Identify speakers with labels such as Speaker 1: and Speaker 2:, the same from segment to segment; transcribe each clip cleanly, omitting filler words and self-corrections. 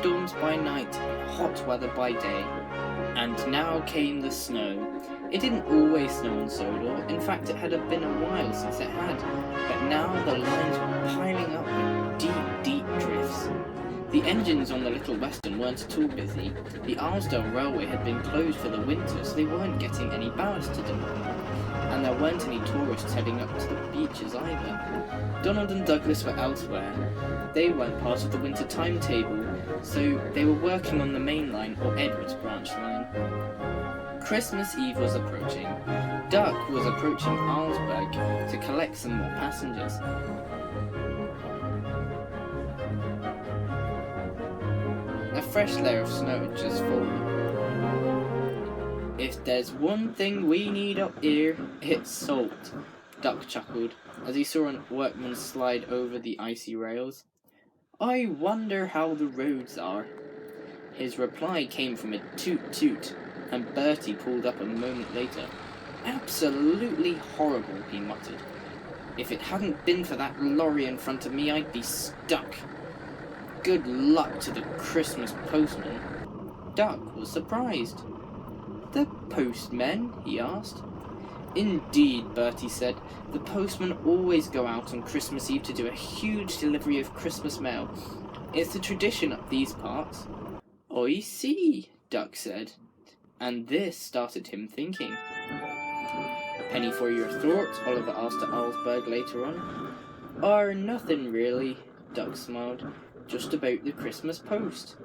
Speaker 1: storms by night, hot weather by day. And now came the snow. It didn't always snow in Sodor. In fact, it had been a while since it had. But now the lines were piling up with deep drifts. The engines on the Little Western weren't at all busy. The Arlesburgh railway had been closed for the winter, so they weren't getting any ballast to deliver. And there weren't any tourists heading up to the beaches either. Donald and Douglas were elsewhere. They weren't part of the winter timetable, so they were working on the main line or Edward's branch line. Christmas Eve was approaching. Duck was approaching Arlesburgh to collect some more passengers. A fresh layer of snow had just fallen. "If there's one thing we need up here, it's salt," Duck chuckled as he saw a workman slide over the icy rails. "I wonder how the roads are." His reply came from a toot-toot, and Bertie pulled up a moment later. "Absolutely horrible," he muttered. "If it hadn't been for that lorry in front of me, I'd be stuck. Good luck to the Christmas postman." Duck was surprised. "The postmen?" he asked. "Indeed," Bertie said. "The postmen always go out on Christmas Eve to do a huge delivery of Christmas mail. It's the tradition up these parts." "I see," Duck said. And this started him thinking. "A penny for your thoughts?" Oliver asked at Arlesburgh later on. Nothing really," Duck smiled. "Just about the Christmas post."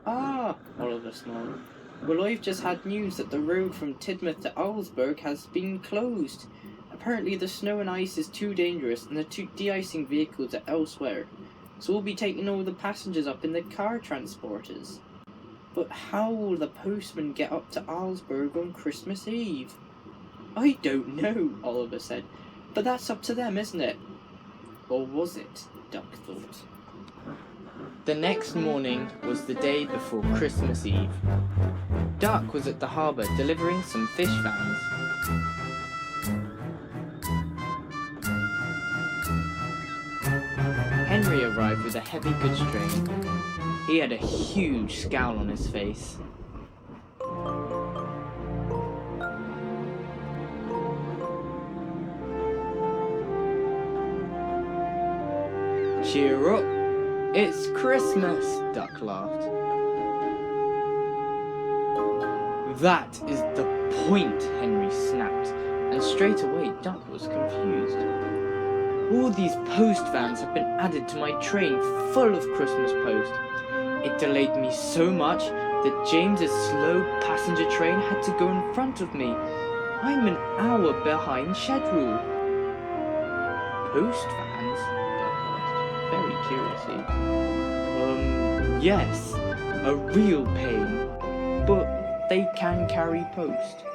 Speaker 1: "Ah," Oliver smiled. "Well, I've just had news that the road from Tidmouth to Arlesburgh has been closed. Apparently the snow and ice is too dangerous and the de-icing vehicles are elsewhere. So we'll be taking all the passengers up in the car transporters." "But how will the postman get up to Arlesburgh on Christmas Eve?" "I don't know," Oliver said. "But that's up to them, isn't it?" Or was it? Duck thought. The next morning was the day before Christmas Eve. Duck was at the harbour delivering some fish vans. Henry arrived with a heavy goods train. He had a huge scowl on his face. "Cheer up! It's Christmas!" Duck laughed. "That is the point," Henry snapped, and straight away Duck was confused. "All these post vans have been added to my train full of Christmas post. It delayed me so much that James's slow passenger train had to go in front of me. I'm an hour behind schedule." "Post vans?" Duck asked, very curiously. Yes, a real pain, but they can carry post."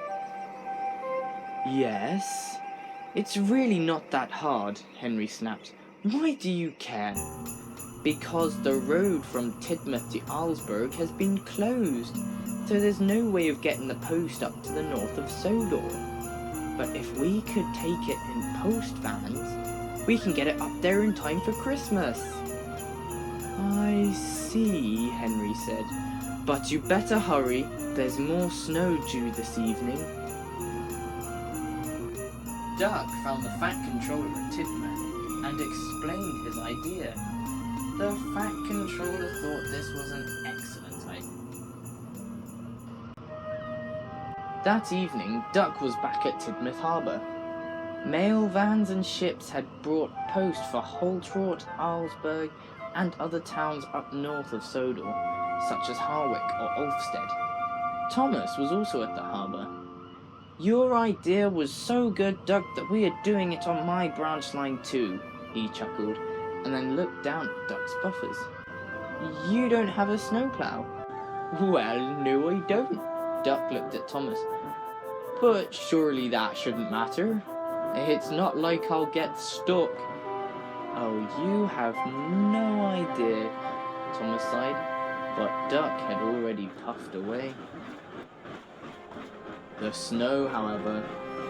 Speaker 1: "Yes, it's really not that hard," Henry snapped. "Why do you care?" "Because the road from Tidmouth to Arlesburgh has been closed, so there's no way of getting the post up to the north of Sodor. But if we could take it in post vans, we can get it up there in time for Christmas." "I see," Henry said. "But you better hurry, there's more snow due this evening." Duck found the Fat Controller at Tidmouth and explained his idea. The Fat Controller thought this was an excellent idea. That evening, Duck was back at Tidmouth Harbour. Mail vans and ships had brought post for Holtrort, Arlesburgh, and other towns up north of Sodor, such as Harwick or Ulfstead. Thomas was also at the harbour. "Your idea was so good, Duck, that we are doing it on my branch line too," he chuckled, and then looked down at Duck's buffers. "You don't have a snowplow." "Well, no I don't." Duck looked at Thomas. "But surely that shouldn't matter. It's not like I'll get stuck." "Oh, you have no idea," Thomas sighed, but Duck had already puffed away. The snow, however,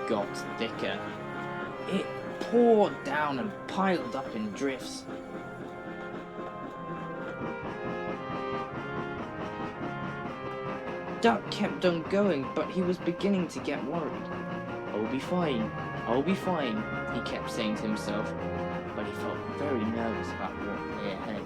Speaker 1: got thicker. It poured down and piled up in drifts. Duck kept on going, but he was beginning to get worried. I'll be fine, he kept saying to himself, but he felt very nervous about what lay ahead.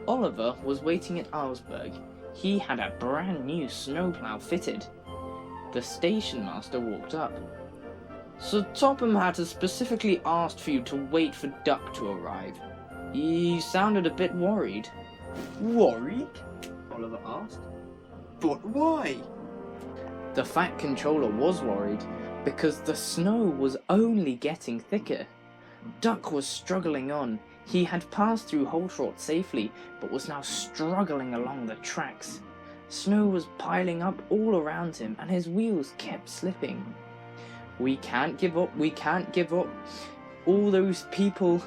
Speaker 1: Oliver was waiting at Arlesburgh. He had a brand new snowplow fitted. The station master walked up. Sir Topham had specifically asked for you to wait for Duck to arrive. He sounded a bit worried.
Speaker 2: Worried?
Speaker 1: Oliver asked.
Speaker 2: But why?
Speaker 1: The Fat Controller was worried because the snow was only getting thicker. Duck was struggling on. He had passed through Holtrot safely, but was now struggling along the tracks. Snow was piling up all around him, and his wheels kept slipping. We can't give up, we can't give up. All those people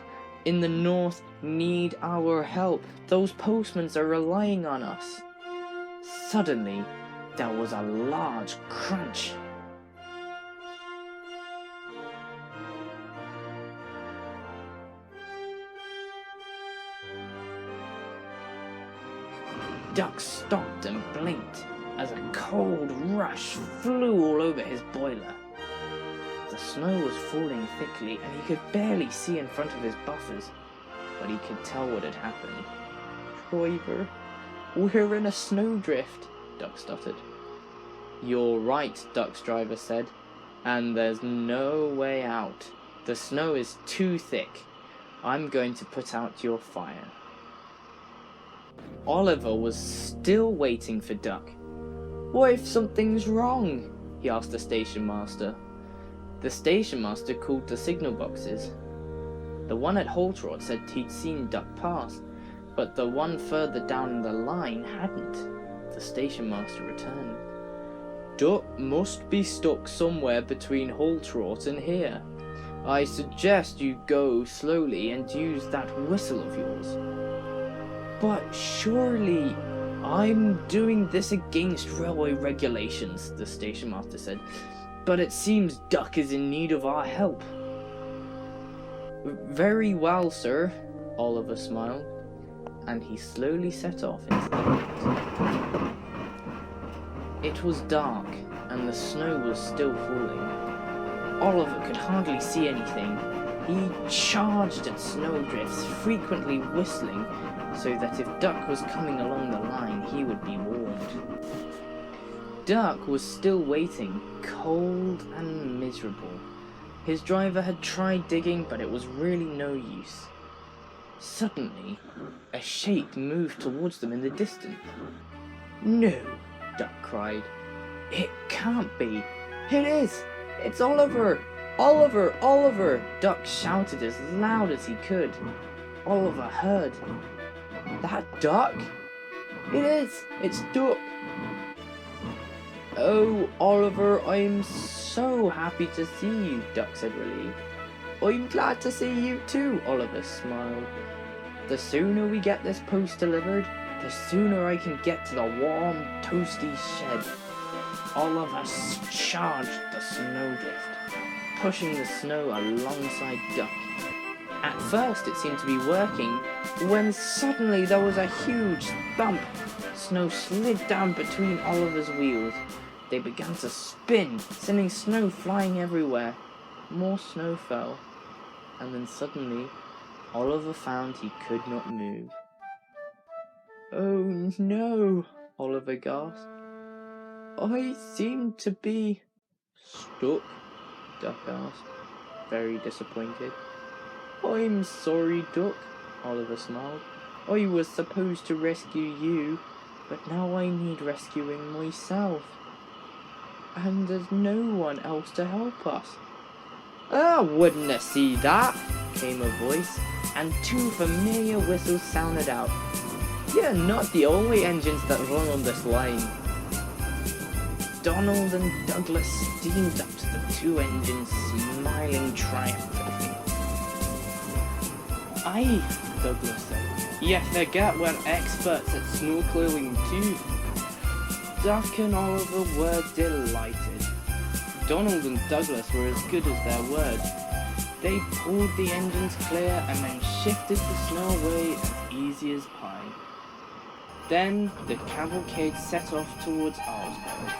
Speaker 1: in the north need our help. Those postmen are relying on us. Suddenly, there was a large crunch. Duck stopped and blinked as a cold rush flew all over his boiler. The snow was falling thickly and he could barely see in front of his buffers, but he could tell what had happened. Driver, we're in a snowdrift, Duck stuttered. You're right, Duck's driver said, and there's no way out. The snow is too thick. I'm going to put out your fire. Oliver was still waiting for Duck. What if something's wrong? He asked the station master. The station master called the signal boxes. The one at Holtrot said he'd seen Duck pass, but the one further down the line hadn't. The station master returned. Duck must be stuck somewhere between Holtrot and here. I suggest you go slowly and use that whistle of yours. But surely I'm doing this against railway regulations, the station master said. But it seems Duck is in need of our help. Very well, sir, Oliver smiled, and he slowly set off into the night. It was dark, and the snow was still falling. Oliver could hardly see anything. He charged at snowdrifts, frequently whistling, so that if Duck was coming along the line, he would be warned. Duck was still waiting, cold and miserable. His driver had tried digging, but it was really no use. Suddenly, a shape moved towards them in the distance. No, Duck cried. It can't be. It is! It's Oliver! Oliver! Oliver! Duck shouted as loud as he could. Oliver heard. That Duck? It is! It's Duck! Oh, Oliver, I'm so happy to see you, Duck said relieved. I'm glad to see you too, Oliver smiled. The sooner we get this post delivered, the sooner I can get to the warm, toasty shed. Oliver charged the snowdrift, pushing the snow alongside Duck. At first it seemed to be working, when suddenly there was a huge thump. Snow slid down between Oliver's wheels. They began to spin, sending snow flying everywhere. More snow fell, and then suddenly Oliver found he could not move. Oh no, Oliver gasped. I seem to be stuck, Duck asked, very disappointed. I'm sorry, Duck, Oliver smiled. I was supposed to rescue you, but now I need rescuing myself. And there's no one else to help us. I wouldn't have seen that, came a voice, and two familiar whistles sounded out. You're not the only engines that run on this line. Donald and Douglas steamed up to the two engines, smiling triumphantly. Aye, Douglas said. Yet forget we're experts at snorkeling too. Duck and Oliver were delighted. Donald and Douglas were as good as their word. They pulled the engines clear and then shifted the snow away as easy as pie. Then the cavalcade set off towards Arlesburgh.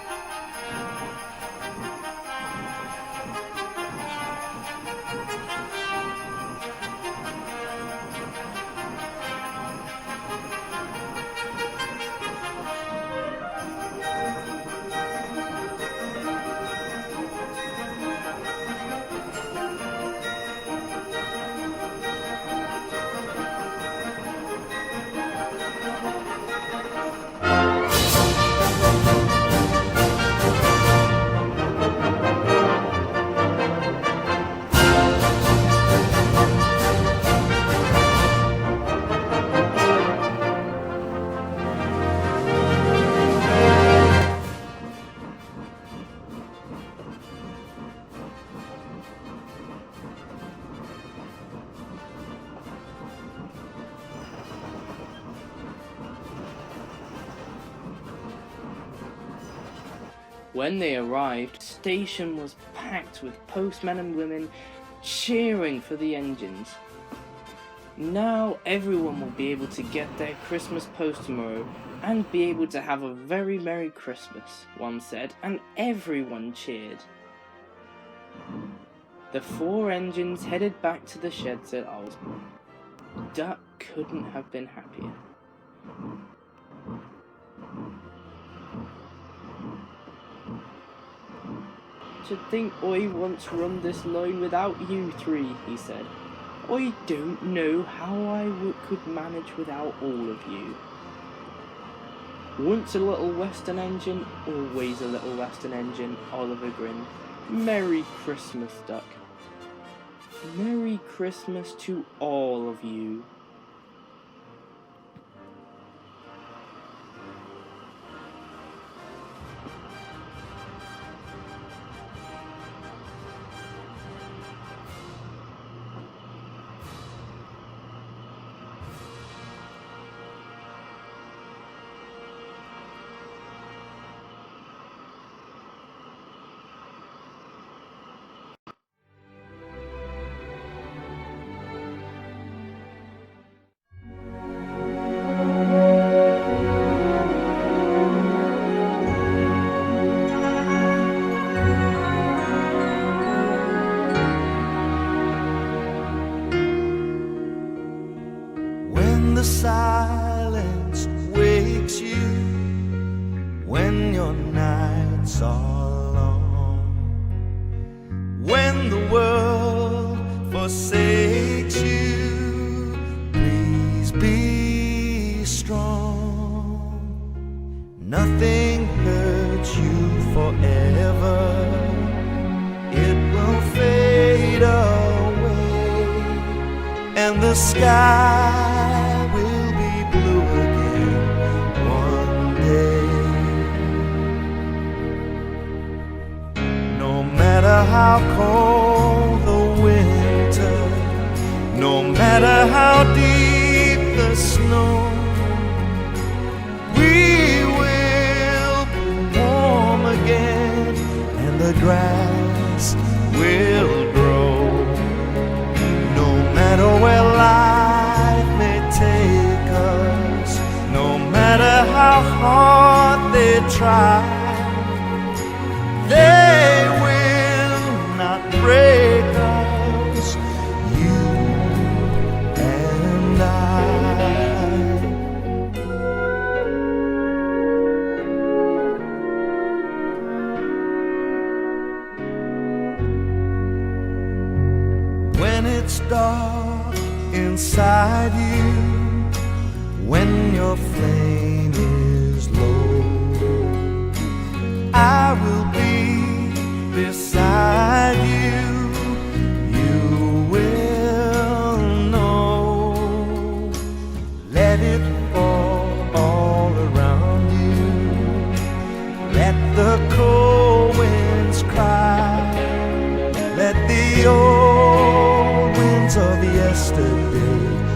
Speaker 1: When they arrived, the station was packed with postmen and women cheering for the engines. Now everyone will be able to get their Christmas post tomorrow and be able to have a very Merry Christmas, one said, and everyone cheered. The 4 engines headed back to the sheds at Arlesburgh. Duck couldn't have been happier. To think I once run this line without you 3, he said. I don't know how I could manage without all of you. Once a little western engine, always a little western engine, Oliver grinned. Merry Christmas, Duck. Merry Christmas to all of you.
Speaker 3: The silence wakes you when your nights are long, when the world forsakes you. Please be strong. Nothing hurts you forever. It will fade away, and the sky how cold the winter, no matter how deep the snow, we will be warm again, and the grass will grow. No matter where life may take us, no matter how hard they try, they will break us, you and I. When it's dark inside you, when your flame is low, I will be beside you. Let it fall all around you. Let the cold winds cry. Let the old winds of yesterday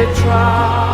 Speaker 3: they try.